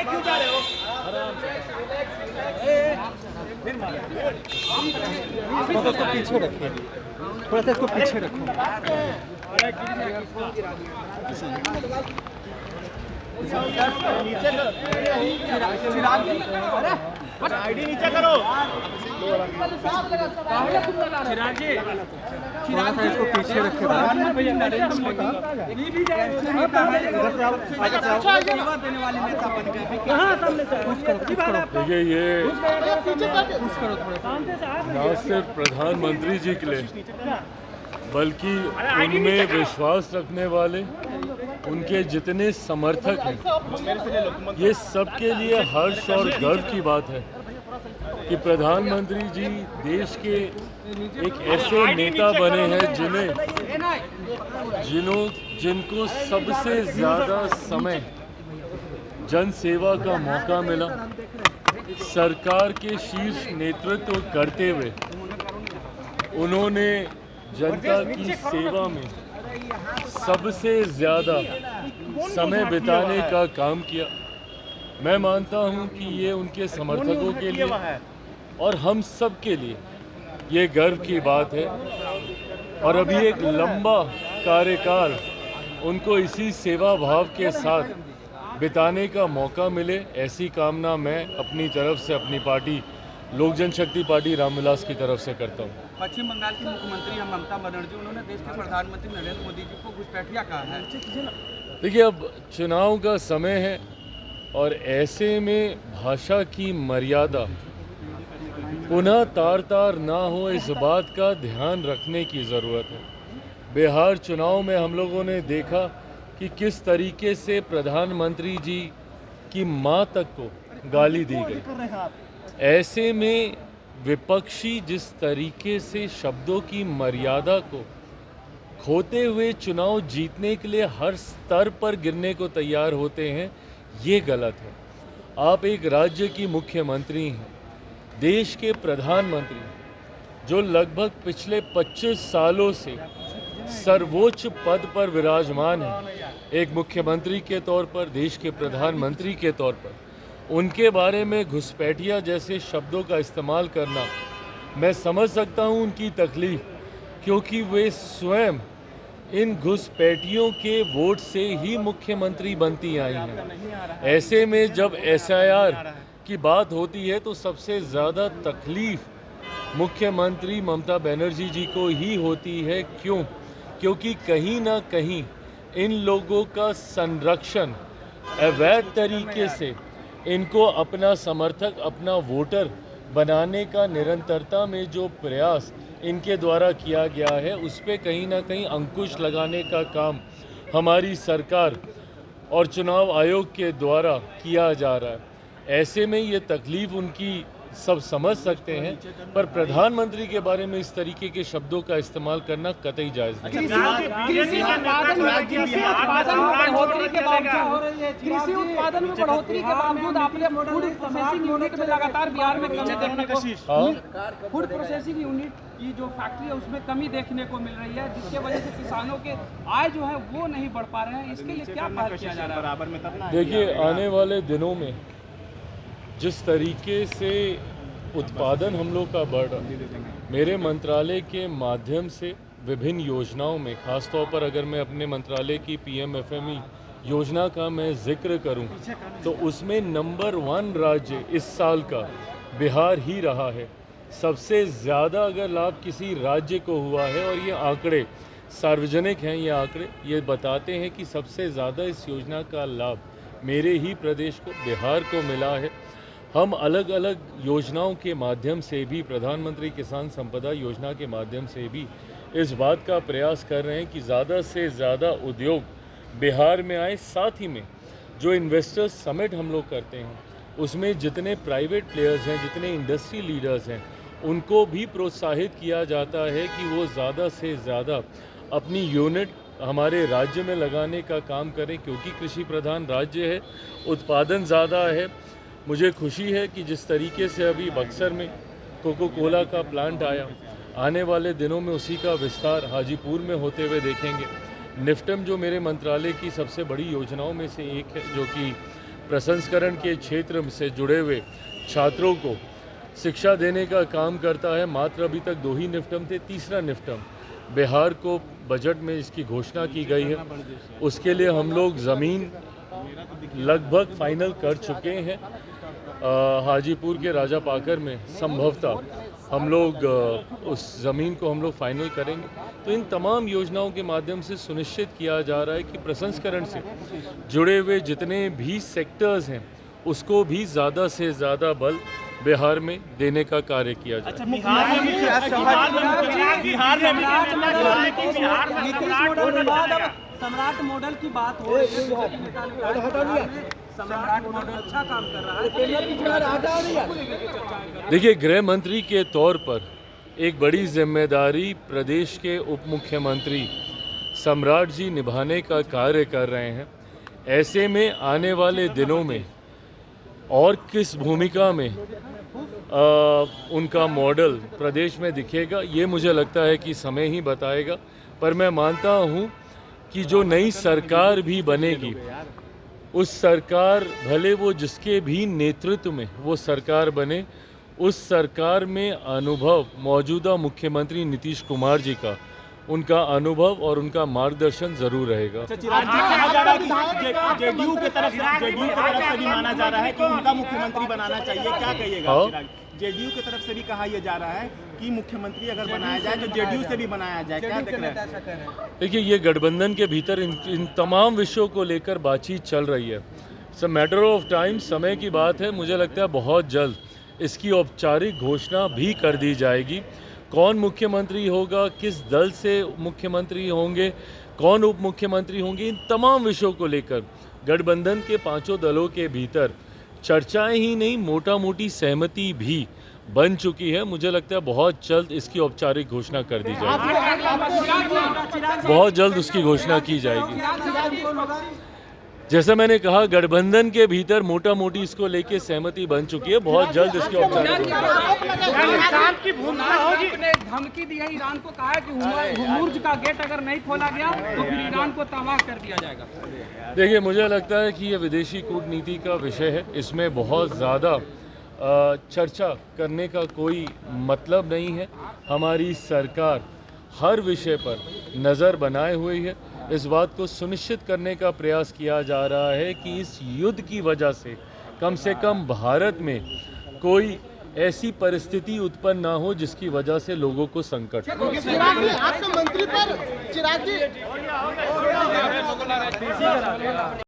क्यों जा रहे हो? थोड़ा सा पीछे रखिए, थोड़ा सा इसको पीछे रखो। आईडी नीचे करो। चिराग जी, थोड़ा सा इसको पीछे रखे। देखिए, ये न सिर्फ प्रधानमंत्री जी के लिए बल्कि उनमें विश्वास रखने वाले उनके जितने समर्थक हैं, ये सबके लिए हर्ष और गर्व की बात है कि प्रधानमंत्री जी देश के एक ऐसे नेता बने हैं जिनको सबसे ज़्यादा समय जन सेवा का मौका मिला। सरकार के शीर्ष नेतृत्व करते हुए उन्होंने जनता की सेवा में सबसे ज़्यादा समय बिताने का काम किया। मैं मानता हूं कि ये उनके समर्थकों के लिए और हम सब के लिए ये गर्व की बात है। और अभी एक लंबा कार्यकाल उनको इसी सेवा भाव के साथ बिताने का मौका मिले, ऐसी कामना मैं अपनी तरफ से, अपनी पार्टी लोक जनशक्ति पार्टी रामविलास की तरफ से करता हूँ। पश्चिम बंगाल की मुख्यमंत्री ममता बनर्जी, उन्होंने देश के प्रधानमंत्री नरेंद्र मोदी जी को घुसपैठिया कहा है। देखिए, अब चुनाव का समय है और ऐसे में भाषा की मर्यादा पुनः तार तार ना हो, इस बात का ध्यान रखने की ज़रूरत है। बिहार चुनाव में हम लोगों ने देखा कि किस तरीके से प्रधानमंत्री जी की मां तक को गाली दी गई। ऐसे में विपक्षी जिस तरीके से शब्दों की मर्यादा को खोते हुए चुनाव जीतने के लिए हर स्तर पर गिरने को तैयार होते हैं, ये गलत है। आप एक राज्य की मुख्यमंत्री हैं, देश के प्रधानमंत्री, जो लगभग पिछले 25 सालों से सर्वोच्च पद पर विराजमान है, एक मुख्यमंत्री के तौर पर, देश के प्रधानमंत्री के तौर पर उनके बारे में घुसपैठिया जैसे शब्दों का इस्तेमाल करना, मैं समझ सकता हूं उनकी तकलीफ, क्योंकि वे स्वयं इन घुसपैठियों के वोट से ही मुख्यमंत्री बनती आई हैं। ऐसे में जब SIR की बात होती है तो सबसे ज़्यादा तकलीफ मुख्यमंत्री ममता बनर्जी जी को ही होती है। क्यों? क्योंकि कहीं ना कहीं इन लोगों का संरक्षण अवैध तरीके से इनको अपना समर्थक, अपना वोटर बनाने का निरंतरता में जो प्रयास इनके द्वारा किया गया है, उस पे कहीं ना कहीं अंकुश लगाने का काम हमारी सरकार और चुनाव आयोग के द्वारा किया जा रहा है। ऐसे में ये तकलीफ उनकी सब समझ सकते हैं, पर प्रधानमंत्री के बारे में इस तरीके के शब्दों का इस्तेमाल करना कतई जायज़ नहीं। कृषि उत्पादन में बढ़ोतरी के बावजूद आपने फूड प्रोसेसिंग यूनिट में लगातार बिहार में कमी देखने को, फूड प्रोसेसिंग यूनिट की जो फैक्ट्री है उसमें कमी देखने को मिल रही है, जिसके वजह से किसानों के आय जो है वो नहीं बढ़ पा रहे हैं। इसके लिए क्या पहल किया जा रहा है? देखिए, आने वाले दिनों में जिस तरीके से उत्पादन हम लोग का बढ़ रहा है, मेरे मंत्रालय के माध्यम से विभिन्न योजनाओं में, खासतौर पर अगर मैं अपने मंत्रालय की PMFME योजना का मैं जिक्र करूं, तो उसमें नंबर 1 राज्य इस साल का बिहार ही रहा है। सबसे ज़्यादा अगर लाभ किसी राज्य को हुआ है, और ये आंकड़े सार्वजनिक हैं, ये आंकड़े ये बताते हैं कि सबसे ज़्यादा इस योजना का लाभ मेरे ही प्रदेश को, बिहार को मिला है। हम अलग अलग योजनाओं के माध्यम से भी, प्रधानमंत्री किसान संपदा योजना के माध्यम से भी इस बात का प्रयास कर रहे हैं कि ज़्यादा से ज़्यादा उद्योग बिहार में आए। साथ ही में जो इन्वेस्टर्स समिट हम लोग करते हैं, उसमें जितने प्राइवेट प्लेयर्स हैं, जितने इंडस्ट्री लीडर्स हैं, उनको भी प्रोत्साहित किया जाता है कि वो ज़्यादा से ज़्यादा अपनी यूनिट हमारे राज्य में लगाने का काम करें, क्योंकि कृषि प्रधान राज्य है, उत्पादन ज़्यादा है। मुझे खुशी है कि जिस तरीके से अभी बक्सर में कोको कोला का प्लांट आया, आने वाले दिनों में उसी का विस्तार हाजीपुर में होते हुए देखेंगे। निफ्टम जो मेरे मंत्रालय की सबसे बड़ी योजनाओं में से एक है, जो कि प्रसंस्करण के क्षेत्र से जुड़े हुए छात्रों को शिक्षा देने का काम करता है। मात्र अभी तक 2 ही निफ्टम थे, तीसरा निफ्टम बिहार को बजट में इसकी घोषणा की गई है। उसके लिए हम लोग ज़मीन लगभग फाइनल कर चुके हैं। हाजीपुर के राजा पाकर में संभवतः हम लोग उस ज़मीन को हम लोग फाइनल करेंगे। तो इन तमाम योजनाओं के माध्यम से सुनिश्चित किया जा रहा है कि प्रसंस्करण से जुड़े हुए जितने भी सेक्टर्स हैं उसको भी ज़्यादा से ज़्यादा बल बिहार में देने का कार्य किया जाए। अच्छा, बिहार में सम्राट मॉडल की बात हो रही है, सम्राट मॉडल अच्छा काम कर रहा है। देखिए, गृह मंत्री के तौर पर एक बड़ी जिम्मेदारी प्रदेश के उप मुख्यमंत्री सम्राट जी निभाने का कार्य कर रहे हैं। ऐसे में आने वाले दिनों में और किस भूमिका में उनका मॉडल प्रदेश में दिखेगा, ये मुझे लगता है कि समय ही बताएगा। पर मैं मानता हूँ कि जो नई सरकार भी बनेगी, उस सरकार भले वो जिसके भी नेतृत्व में वो सरकार बने, उस सरकार में अनुभव मौजूदा मुख्यमंत्री नीतीश कुमार जी का, उनका अनुभव और उनका मार्गदर्शन जरूर रहेगा। चिराग जी, कहा जा रहा है कि जेडीयू की तरफ से भी माना जा रहा है कि उनका मुख्यमंत्री बनाना चाहिए, क्या कहिएगा चिराग? जेडीयू की तरफ से भी कहा यह जा रहा है कि मुख्यमंत्री अगर बनाया जाए तो जेडीयू से भी बनाया जाए, क्या देख रहे हैं? देखिए, ये गठबंधन के भीतर इन तमाम विषयों को लेकर बातचीत चल रही है। It's a matter of time, समय की बात है। मुझे लगता है बहुत जल्द इसकी औपचारिक घोषणा भी कर दी जाएगी। कौन मुख्यमंत्री होगा, किस दल से मुख्यमंत्री होंगे, कौन उप मुख्यमंत्री होंगे, इन तमाम विषयों को लेकर गठबंधन के 5 दलों के भीतर चर्चाएं ही नहीं, मोटा मोटी सहमति भी बन चुकी है। मुझे लगता है बहुत जल्द इसकी औपचारिक घोषणा कर दी जाएगी, बहुत जल्द उसकी घोषणा की जाएगी। जैसा मैंने कहा, गठबंधन के भीतर मोटा मोटी इसको लेके सहमति बन चुकी है, बहुत जल्द इसकी औपचारिक ने धमकी दी है, ईरान को कहा है कि हुर्मुज का गेट अगर नहीं खोला गया तो फिर ईरान को तबाह कर दिया जाएगा। देखिए, मुझे लगता है कि ये विदेशी कूटनीति का विषय है, इसमें बहुत ज़्यादा चर्चा करने का कोई मतलब नहीं है। हमारी सरकार हर विषय पर नज़र बनाए हुई है। इस बात को सुनिश्चित करने का प्रयास किया जा रहा है कि इस युद्ध की वजह से कम भारत में कोई ऐसी परिस्थिति उत्पन्न ना हो जिसकी वजह से लोगों को संकट हो। चिराग जी, आपके मंत्री पर चिराग जी